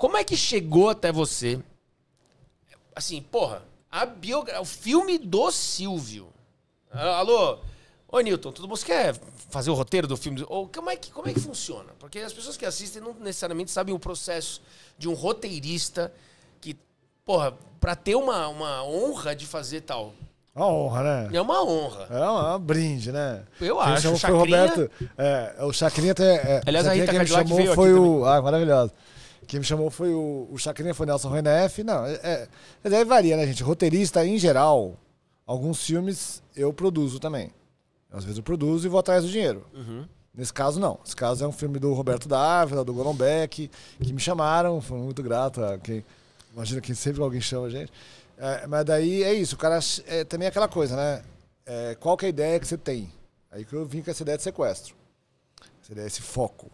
Como é que chegou até você? Assim, porra, o filme do Silvio. Alô? Ô, Newton, todo mundo quer fazer o roteiro do filme? Ou como é que funciona? Porque as pessoas que assistem não necessariamente sabem o processo de um roteirista que, porra, pra ter uma honra de fazer tal. Uma honra, né? É uma honra. É uma brinde, né? Eu Quem acho. chamou foi o Roberto. O Chacrinha até. Aliás, a Rita quem me Cadillac chamou veio foi aqui o. Ah, maravilhoso. Quem me chamou foi o Chacrinha, foi o Nelson Roeneff. Não, mas aí varia, né, gente? Roteirista, em geral, alguns filmes eu produzo também. Às vezes eu produzo e vou atrás do dinheiro. Uhum. Nesse caso, não. Esse caso é um filme do Roberto Dávila, do Golombek, que me chamaram. Foi muito grato a quem. Imagina que sempre alguém chama a gente. Mas daí é isso. O cara também é aquela coisa, né? Qual que é a ideia que você tem? Aí que eu vim com essa ideia de sequestro. Essa ideia, esse foco.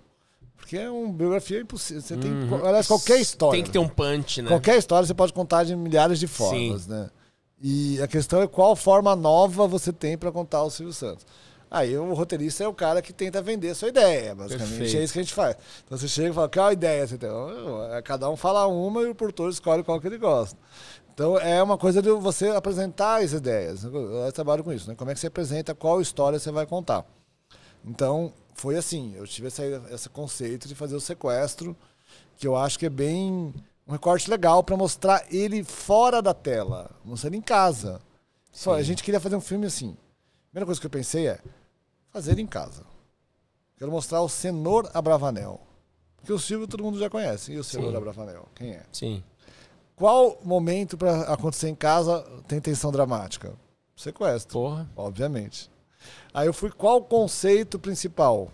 Porque uma biografia é impossível. Você tem, aliás, qualquer história. Tem que ter um punch, né? Qualquer história você pode contar de milhares de formas, Sim. né? E a questão é qual forma nova você tem para contar o Silvio Santos. Aí o roteirista é o cara que tenta vender a sua ideia, basicamente. Perfeito. É isso que a gente faz. Então você chega e fala, qual a ideia você tem? Cada um fala uma e o produtor escolhe qual que ele gosta. Então é uma coisa de você apresentar as ideias. Eu trabalho com isso, né? Como é que você apresenta, qual história você vai contar. Então foi assim, eu tive esse conceito de fazer o sequestro, que eu acho que é bem um recorte legal para mostrar ele fora da tela, mostrar ele em casa. Só, a gente queria fazer um filme assim. A primeira coisa que eu pensei é fazer ele em casa. Quero mostrar o Senhor Abravanel. Porque o Silvio todo mundo já conhece. E o Senhor Abravanel? Quem é? Sim. Qual momento para acontecer em casa tem tensão dramática? Sequestro. Porra. Obviamente. Aí eu fui, qual o conceito principal?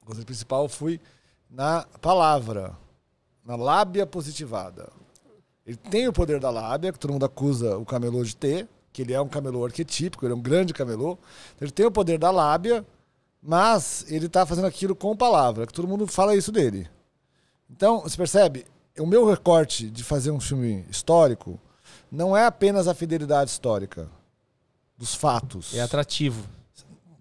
O conceito principal eu fui na palavra, na lábia positivada. Ele tem o poder da lábia, que todo mundo acusa o camelô de ter, que ele é um camelô arquetípico, ele é um grande camelô. Ele tem o poder da lábia, mas ele está fazendo aquilo com palavra, que todo mundo fala isso dele. Então, você percebe? O meu recorte de fazer um filme histórico não é apenas a fidelidade histórica dos fatos. É atrativo.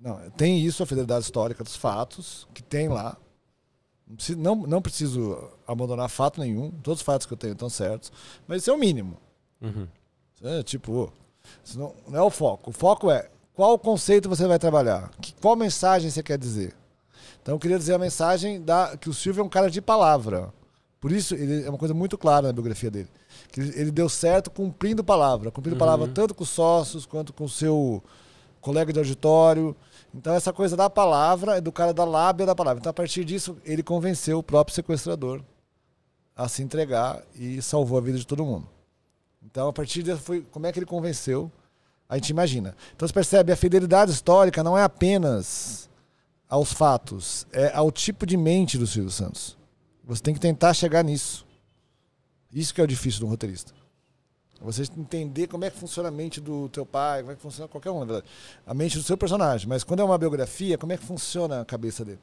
Não, tem isso, a fidelidade histórica dos fatos, que tem lá. Não preciso abandonar fato nenhum. Todos os fatos que eu tenho estão certos. Mas isso é o mínimo. Uhum. Isso não é o foco. O foco é qual conceito você vai trabalhar. Qual mensagem você quer dizer. Então eu queria dizer a mensagem que o Silvio é um cara de palavra. Por isso, ele é uma coisa muito clara na biografia dele. Que ele deu certo cumprindo palavra. Cumprindo palavra tanto com os sócios, quanto com o seu colega de auditório. Então, essa coisa da palavra é do cara da lábia da palavra. Então, a partir disso, ele convenceu o próprio sequestrador a se entregar e salvou a vida de todo mundo. Então, a partir disso, como é que ele convenceu? A gente imagina. Então, você percebe, a fidelidade histórica não é apenas aos fatos, é ao tipo de mente do Silvio Santos. Você tem que tentar chegar nisso. Isso que é o difícil do roteirista. Você entender como é que funciona a mente do teu pai, como é que funciona qualquer um, na verdade. A mente do seu personagem. Mas quando é uma biografia, como é que funciona a cabeça dele?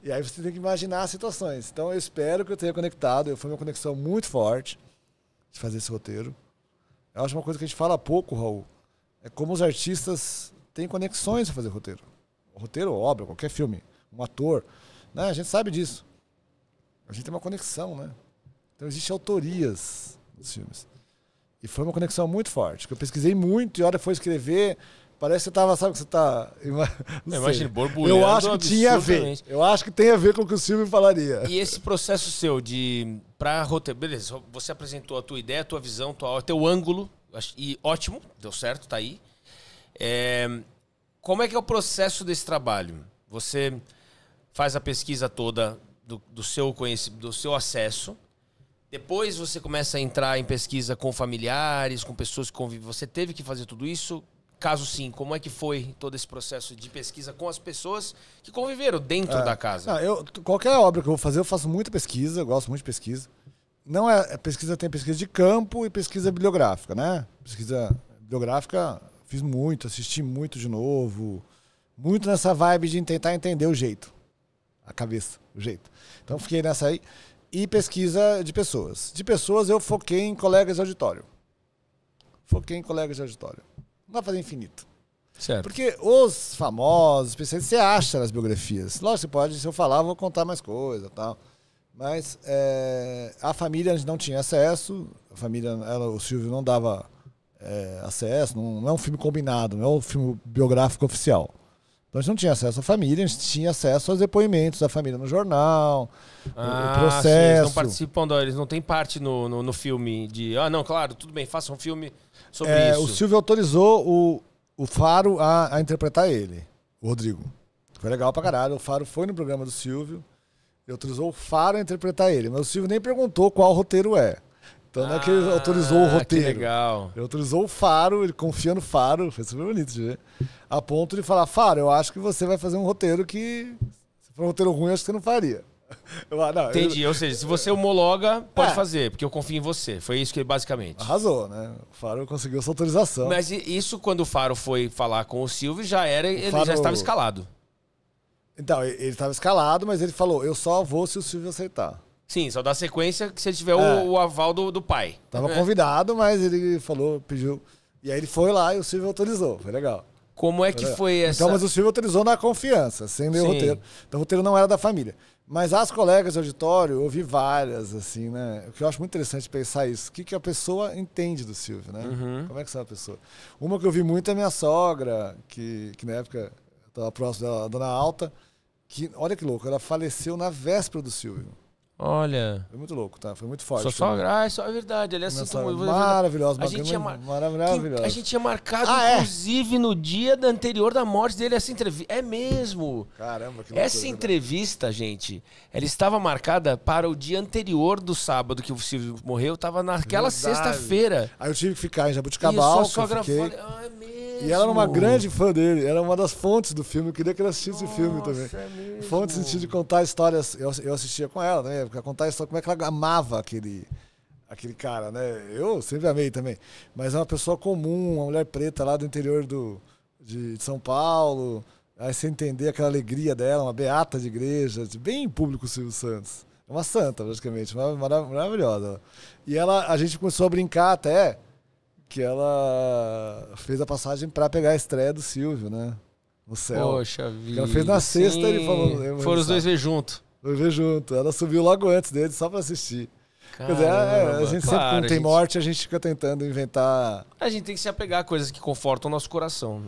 E aí você tem que imaginar as situações. Então eu espero que eu tenha conectado. Foi uma conexão muito forte de fazer esse roteiro. Eu acho uma coisa que a gente fala pouco, Raul. É como os artistas têm conexões a fazer roteiro. Roteiro, obra, qualquer filme. Um ator. Né? A gente sabe disso. A gente tem uma conexão, né? Então existem autorias dos filmes. E foi uma conexão muito forte, que eu pesquisei muito e a hora que foi escrever, parece que você estava, sabe que você está... Imagina, borbulhando. Eu acho que tinha a ver. Eu acho que tem a ver com o que o Silvio falaria. E esse processo seu para roteiro, beleza, você apresentou a tua ideia, a tua visão, o teu ângulo, e ótimo, deu certo, tá aí. Como é que é o processo desse trabalho? Você faz a pesquisa toda do seu conhecimento, do seu acesso. Depois você começa a entrar em pesquisa com familiares, com pessoas que convivem. Você teve que fazer tudo isso? Caso sim, como é que foi todo esse processo de pesquisa com as pessoas que conviveram dentro da casa? Qualquer obra que eu vou fazer, eu faço muita pesquisa, eu gosto muito de pesquisa. Não é pesquisa, tem pesquisa de campo e pesquisa bibliográfica, né? Pesquisa bibliográfica, fiz muito, assisti muito de novo. Muito nessa vibe de tentar entender o jeito. A cabeça, o jeito. Então fiquei nessa aí. E pesquisa de pessoas. De pessoas eu foquei em colegas de auditório. Não dá pra fazer infinito. Certo. Porque os famosos, especialistas, você acha nas biografias. Lógico, você pode, se eu falar, eu vou contar mais coisa e tal. Mas a família a gente não tinha acesso, a família, o Silvio não dava acesso, não é um filme combinado, não é um filme biográfico oficial. Então a gente não tinha acesso à família, a gente tinha acesso aos depoimentos da família no jornal, o processo. Sim, eles não participam, eles não têm parte no filme de... não, claro, tudo bem, faça um filme sobre isso. O Silvio autorizou o Faro a interpretar ele, o Rodrigo. Foi legal pra caralho, o Faro foi no programa do Silvio, e autorizou o Faro a interpretar ele, mas o Silvio nem perguntou qual roteiro é. Então não é que ele autorizou o roteiro. Que legal. Ele autorizou o Faro, ele confia no Faro, foi super bonito de ver. A ponto de falar, Faro, eu acho que você vai fazer um roteiro que... Se for um roteiro ruim, eu acho que você não faria. Entendi, ou seja, se você homologa, pode fazer, porque eu confio em você. Foi isso que ele basicamente... Arrasou, né? O Faro conseguiu essa autorização. Mas isso, quando o Faro foi falar com o Silvio, ele Faro... já estava escalado. Então, ele estava escalado, mas ele falou, eu só vou se o Silvio aceitar. Sim, só dá sequência se ele tiver o aval do pai. Tava convidado, mas ele falou, pediu. E aí ele foi lá e o Silvio autorizou. Foi legal. Como é que foi essa... Então, mas o Silvio autorizou na confiança, sem ler o roteiro. Então o roteiro não era da família. Mas as colegas de auditório, eu ouvi várias, assim, né? O que eu acho muito interessante pensar isso. O que a pessoa entende do Silvio, né? Uhum. Como é que é a pessoa? Uma que eu vi muito é minha sogra, que na época eu estava próximo dela, a Dona Alta, que, olha que louco, ela faleceu na véspera do Silvio. Olha. Foi muito louco, tá? Foi muito forte. Sua sogra, isso é verdade. Aliás, maravilhosa, a gente tinha maravilhosa. A gente tinha marcado, inclusive, no dia anterior da morte dele, essa entrevista. É mesmo. Caramba, que loucura. Essa entrevista, gente, ela estava marcada para o dia anterior do sábado que o Silvio morreu. Estava naquela sexta-feira. Aí eu tive que ficar em Jabuticabal. E sua sogra falou, é mesmo. E ela era uma grande fã dele, era uma das fontes do filme, eu queria que ela assistisse o filme também. É mesmo. Fonte no sentido de contar histórias, eu assistia com ela, né? Contar a história, como é que ela amava aquele cara, né? Eu sempre amei também. Mas é uma pessoa comum, uma mulher preta lá do interior de São Paulo. Aí você entender aquela alegria dela, uma beata de igreja, bem público o Silvio Santos. É uma santa, praticamente, maravilhosa. E a gente começou a brincar até que ela fez a passagem para pegar a estreia do Silvio, né? No céu. Poxa vida. Ela fez na sexta e ele falou... Foram os dois ver junto. Ver junto. Ela subiu logo antes dele, só para assistir. Caramba, quer dizer, a gente sempre, quando tem morte, a gente fica tentando inventar... A gente tem que se apegar a coisas que confortam o nosso coração.